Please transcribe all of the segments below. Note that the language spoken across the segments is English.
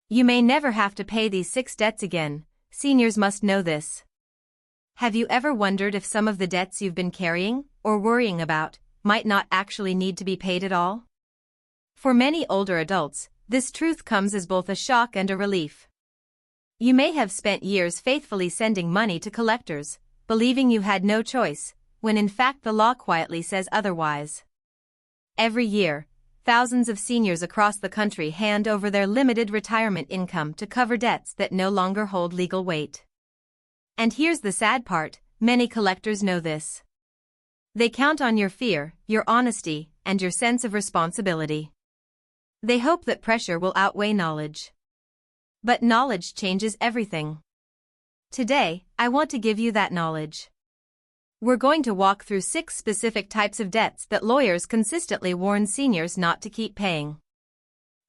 You may never have to pay these 6 debts again. Seniors must know this. Have you ever wondered if some of the debts you've been carrying, or worrying about, might not actually need to be paid at all? For many older adults, this truth comes as both a shock and a relief. You may have spent years faithfully sending money to collectors, believing you had no choice, when in fact the law quietly says otherwise. Every year, thousands of seniors across the country hand over their limited retirement income to cover debts that no longer hold legal weight. And here's the sad part, many collectors know this. They count on your fear, your honesty, and your sense of responsibility. They hope that pressure will outweigh knowledge. But knowledge changes everything. Today, I want to give you that knowledge. We're going to walk through 6 specific types of debts that lawyers consistently warn seniors not to keep paying.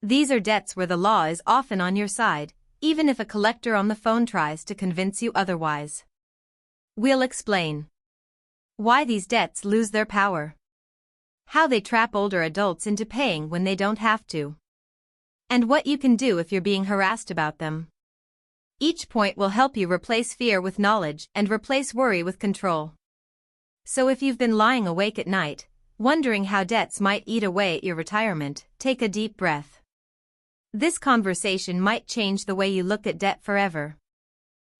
These are debts where the law is often on your side, even if a collector on the phone tries to convince you otherwise. We'll explain why these debts lose their power, how they trap older adults into paying when they don't have to, and what you can do if you're being harassed about them. Each point will help you replace fear with knowledge and replace worry with control. So if you've been lying awake at night, wondering how debts might eat away at your retirement, take a deep breath. This conversation might change the way you look at debt forever.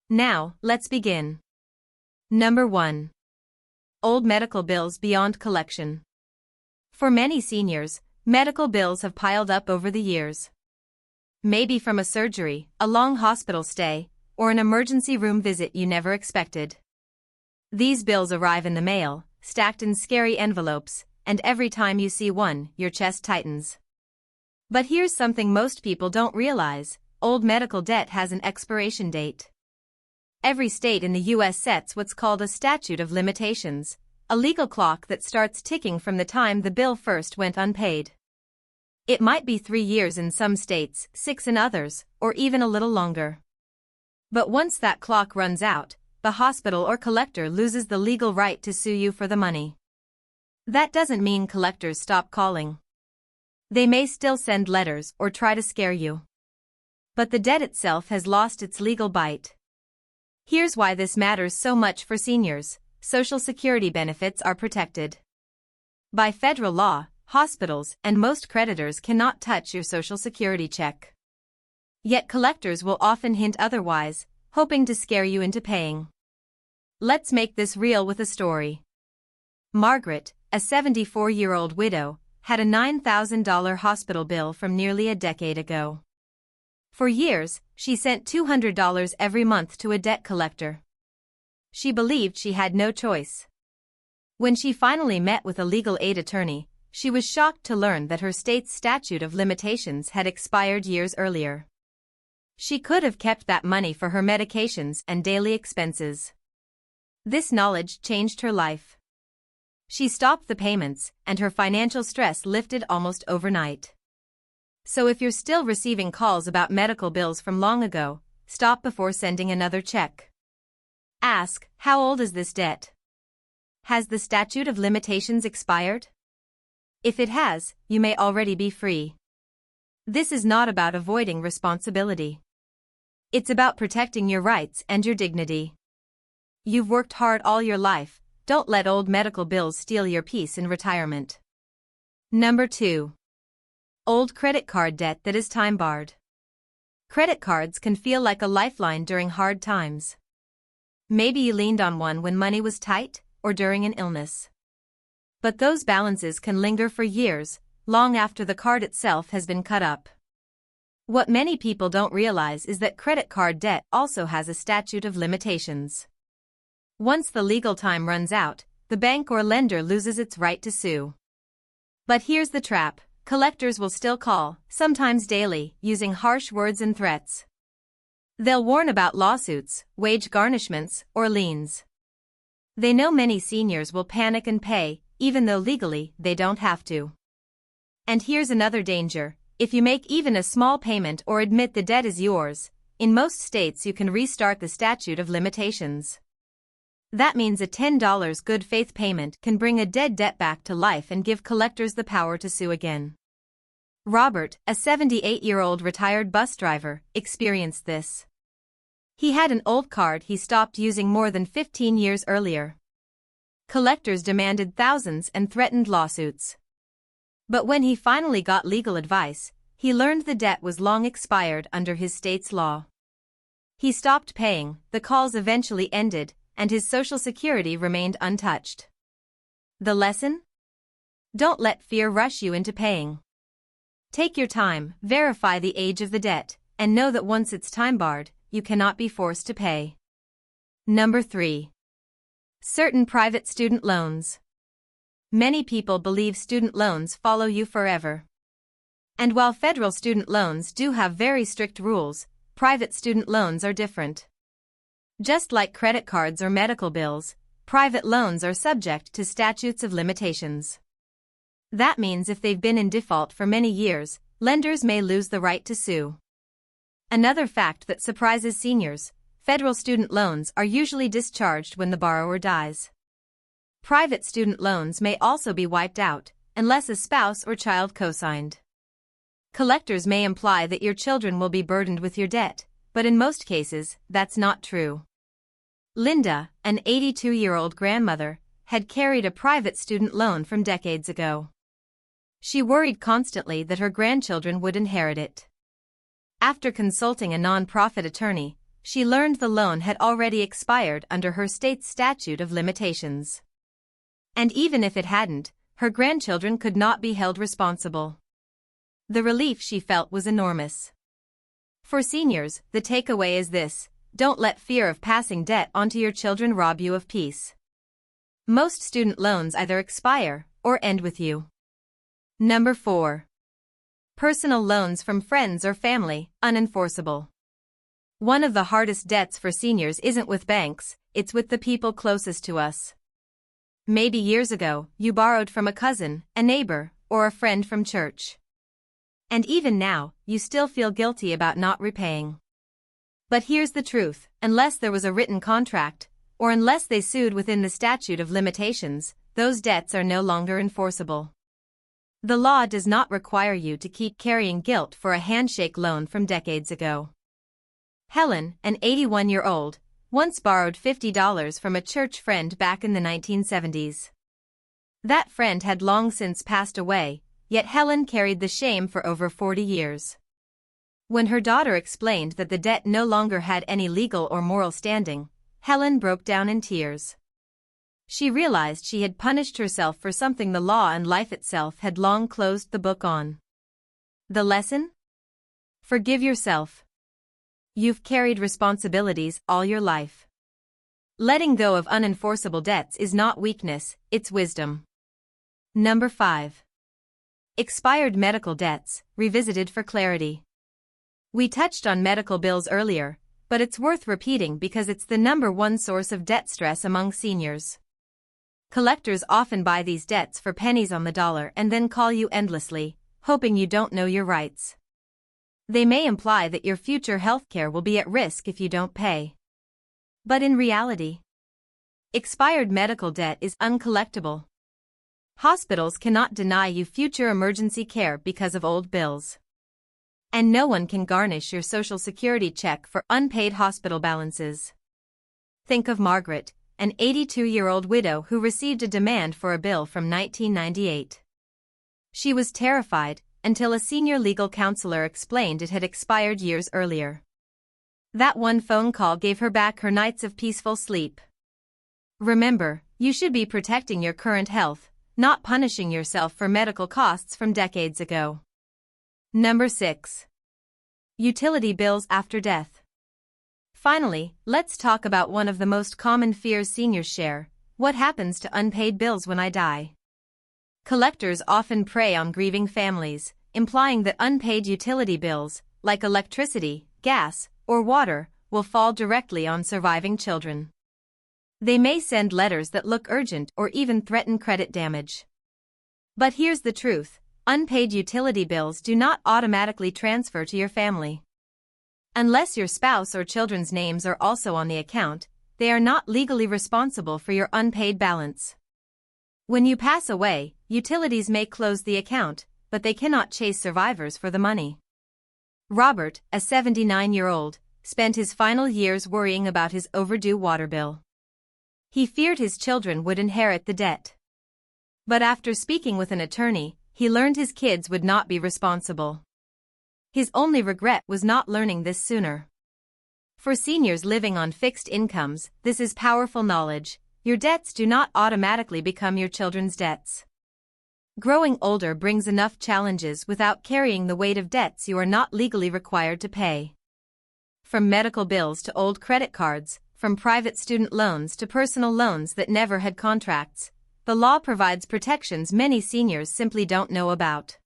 Now, let's begin. Number 1. Old medical bills beyond collection. For many seniors, medical bills have piled up over the years. Maybe from a surgery, a long hospital stay, or an emergency room visit you never expected. These bills arrive in the mail, stacked in scary envelopes, and every time you see one, your chest tightens. But here's something most people don't realize: old medical debt has an expiration date. Every state in the U.S. sets what's called a statute of limitations, a legal clock that starts ticking from the time the bill first went unpaid. It might be 3 years in some states, 6 in others, or even a little longer. But once that clock runs out, the hospital or collector loses the legal right to sue you for the money. That doesn't mean collectors stop calling. They may still send letters or try to scare you. But the debt itself has lost its legal bite. Here's why this matters so much for seniors: Social Security benefits are protected. By federal law, hospitals and most creditors cannot touch your Social Security check. Yet collectors will often hint otherwise, hoping to scare you into paying. Let's make this real with a story. Margaret, a 74-year-old widow, had a $9,000 hospital bill from nearly a decade ago. For years, she sent $200 every month to a debt collector. She believed she had no choice. When she finally met with a legal aid attorney, she was shocked to learn that her state's statute of limitations had expired years earlier. She could have kept that money for her medications and daily expenses. This knowledge changed her life. She stopped the payments, and her financial stress lifted almost overnight. So if you're still receiving calls about medical bills from long ago, stop before sending another check. Ask, how old is this debt? Has the statute of limitations expired? If it has, you may already be free. This is not about avoiding responsibility. It's about protecting your rights and your dignity. You've worked hard all your life. Don't let old medical bills steal your peace in retirement. Number 2. Old credit card debt that is time-barred. Credit cards can feel like a lifeline during hard times. Maybe you leaned on one when money was tight, or during an illness. But those balances can linger for years, long after the card itself has been cut up. What many people don't realize is that credit card debt also has a statute of limitations. Once the legal time runs out, the bank or lender loses its right to sue. But here's the trap: collectors will still call, sometimes daily, using harsh words and threats. They'll warn about lawsuits, wage garnishments, or liens. They know many seniors will panic and pay, even though legally they don't have to. And here's another danger: if you make even a small payment or admit the debt is yours, in most states you can restart the statute of limitations. That means a $10 good faith payment can bring a dead debt back to life and give collectors the power to sue again. Robert, a 78-year-old retired bus driver, experienced this. He had an old card he stopped using more than 15 years earlier. Collectors demanded thousands and threatened lawsuits. But when he finally got legal advice, he learned the debt was long expired under his state's law. He stopped paying, the calls eventually ended, and his Social Security remained untouched. The lesson? Don't let fear rush you into paying. Take your time, verify the age of the debt, and know that once it's time-barred, you cannot be forced to pay. Number 3. Certain private student loans. Many people believe student loans follow you forever. And while federal student loans do have very strict rules, private student loans are different. Just like credit cards or medical bills, private loans are subject to statutes of limitations. That means if they've been in default for many years, lenders may lose the right to sue. Another fact that surprises seniors: federal student loans are usually discharged when the borrower dies. Private student loans may also be wiped out, unless a spouse or child co-signed. Collectors may imply that your children will be burdened with your debt, but in most cases, that's not true. Linda, an 82-year-old grandmother, had carried a private student loan from decades ago. She worried constantly that her grandchildren would inherit it. After consulting a non-profit attorney, she learned the loan had already expired under her state's statute of limitations. And even if it hadn't, her grandchildren could not be held responsible. The relief she felt was enormous. For seniors, the takeaway is this: don't let fear of passing debt onto your children rob you of peace. Most student loans either expire or end with you. Number 4. Personal loans from friends or family, unenforceable. One of the hardest debts for seniors isn't with banks, it's with the people closest to us. Maybe years ago, you borrowed from a cousin, a neighbor, or a friend from church. And even now, you still feel guilty about not repaying. But here's the truth: unless there was a written contract, or unless they sued within the statute of limitations, those debts are no longer enforceable. The law does not require you to keep carrying guilt for a handshake loan from decades ago. Helen, an 81-year-old, once borrowed $50 from a church friend back in the 1970s. That friend had long since passed away, yet Helen carried the shame for over 40 years. When her daughter explained that the debt no longer had any legal or moral standing, Helen broke down in tears. She realized she had punished herself for something the law and life itself had long closed the book on. The lesson? Forgive yourself. You've carried responsibilities all your life. Letting go of unenforceable debts is not weakness, it's wisdom. Number 5. Expired medical debts, revisited for clarity. We touched on medical bills earlier, but it's worth repeating because it's the number one source of debt stress among seniors. Collectors often buy these debts for pennies on the dollar and then call you endlessly, hoping you don't know your rights. They may imply that your future healthcare will be at risk if you don't pay. But in reality, expired medical debt is uncollectible. Hospitals cannot deny you future emergency care because of old bills. And no one can garnish your Social Security check for unpaid hospital balances. Think of Margaret, an 82-year-old widow who received a demand for a bill from 1998. She was terrified until a senior legal counselor explained it had expired years earlier. That one phone call gave her back her nights of peaceful sleep. Remember, you should be protecting your current health, not punishing yourself for medical costs from decades ago. Number 6. Utility bills after death. Finally, let's talk about one of the most common fears seniors share: what happens to unpaid bills when I die? Collectors often prey on grieving families, implying that unpaid utility bills, like electricity, gas, or water, will fall directly on surviving children. They may send letters that look urgent or even threaten credit damage. But here's the truth: unpaid utility bills do not automatically transfer to your family. Unless your spouse or children's names are also on the account, they are not legally responsible for your unpaid balance. When you pass away, utilities may close the account, but they cannot chase survivors for the money. Robert, a 79-year-old, spent his final years worrying about his overdue water bill. He feared his children would inherit the debt. But after speaking with an attorney, he learned his kids would not be responsible. His only regret was not learning this sooner. For seniors living on fixed incomes, this is powerful knowledge. Your debts do not automatically become your children's debts. Growing older brings enough challenges without carrying the weight of debts you are not legally required to pay. From medical bills to old credit cards, from private student loans to personal loans that never had contracts, the law provides protections many seniors simply don't know about.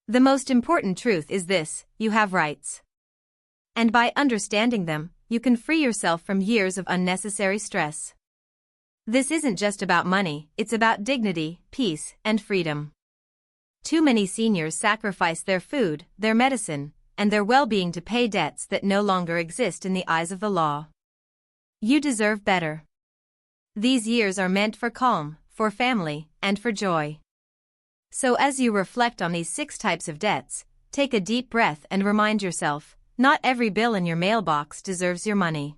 The most important truth is this: you have rights. And by understanding them, you can free yourself from years of unnecessary stress. This isn't just about money, it's about dignity, peace, and freedom. Too many seniors sacrifice their food, their medicine, and their well-being to pay debts that no longer exist in the eyes of the law. You deserve better. These years are meant for calm, for family, and for joy. So as you reflect on these 6 types of debts, take a deep breath and remind yourself, not every bill in your mailbox deserves your money.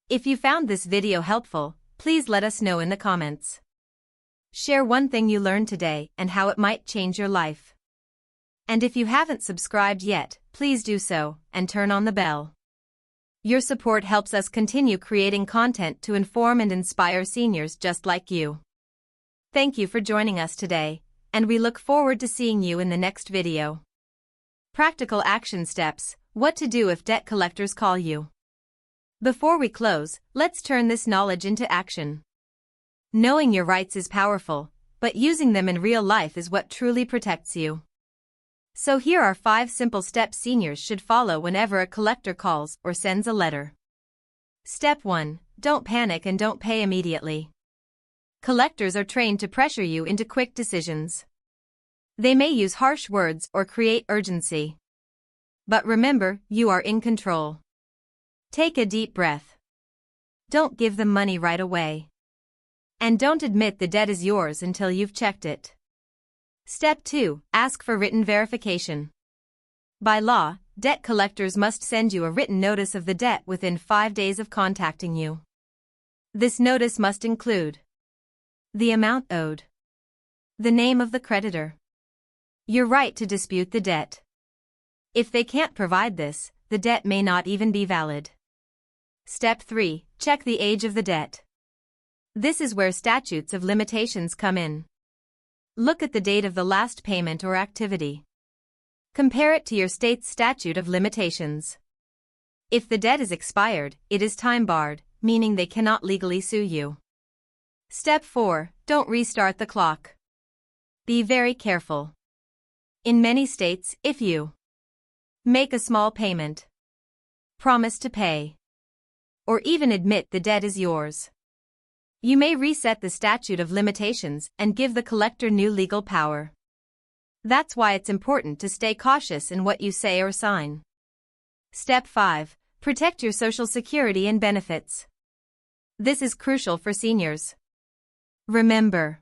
If you found this video helpful, please let us know in the comments. Share one thing you learned today and how it might change your life. And if you haven't subscribed yet, please do so, and turn on the bell. Your support helps us continue creating content to inform and inspire seniors just like you. Thank you for joining us today, and we look forward to seeing you in the next video. Practical action steps: what to do if debt collectors call you. Before we close, let's turn this knowledge into action. Knowing your rights is powerful, but using them in real life is what truly protects you. So here are 5 simple steps seniors should follow whenever a collector calls or sends a letter. Step 1. Don't panic and don't pay immediately. Collectors are trained to pressure you into quick decisions. They may use harsh words or create urgency. But remember, you are in control. Take a deep breath. Don't give them money right away. And don't admit the debt is yours until you've checked it. Step 2. Ask for written verification. By law, debt collectors must send you a written notice of the debt within 5 days of contacting you. This notice must include the amount owed, the name of the creditor, your right to dispute the debt. If they can't provide this, the debt may not even be valid. Step 3. Check the age of the debt. This is where statutes of limitations come in. Look at the date of the last payment or activity. Compare it to your state's statute of limitations. If the debt is expired, it is time-barred, meaning they cannot legally sue you. Step 4. Don't restart the clock. Be very careful. In many states, if you make a small payment, promise to pay, or even admit the debt is yours, you may reset the statute of limitations and give the collector new legal power. That's why it's important to stay cautious in what you say or sign. Step 5. Protect your Social Security and benefits. This is crucial for seniors. Remember,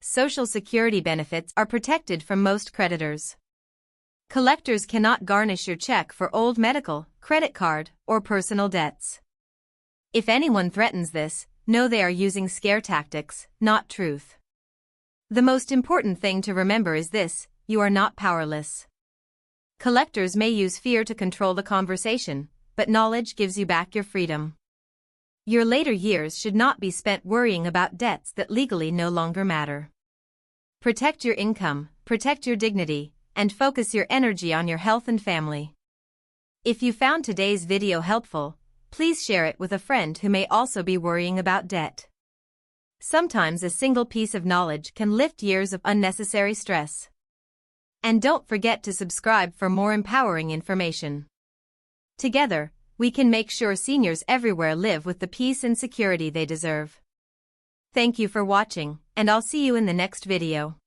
Social Security benefits are protected from most creditors. Collectors cannot garnish your check for old medical, credit card, or personal debts. If anyone threatens this, know they are using scare tactics, not truth. The most important thing to remember is this: you are not powerless. Collectors may use fear to control the conversation, but knowledge gives you back your freedom. Your later years should not be spent worrying about debts that legally no longer matter. Protect your income, protect your dignity, and focus your energy on your health and family. If you found today's video helpful, please share it with a friend who may also be worrying about debt. Sometimes a single piece of knowledge can lift years of unnecessary stress. And don't forget to subscribe for more empowering information. Together, we can make sure seniors everywhere live with the peace and security they deserve. Thank you for watching, and I'll see you in the next video.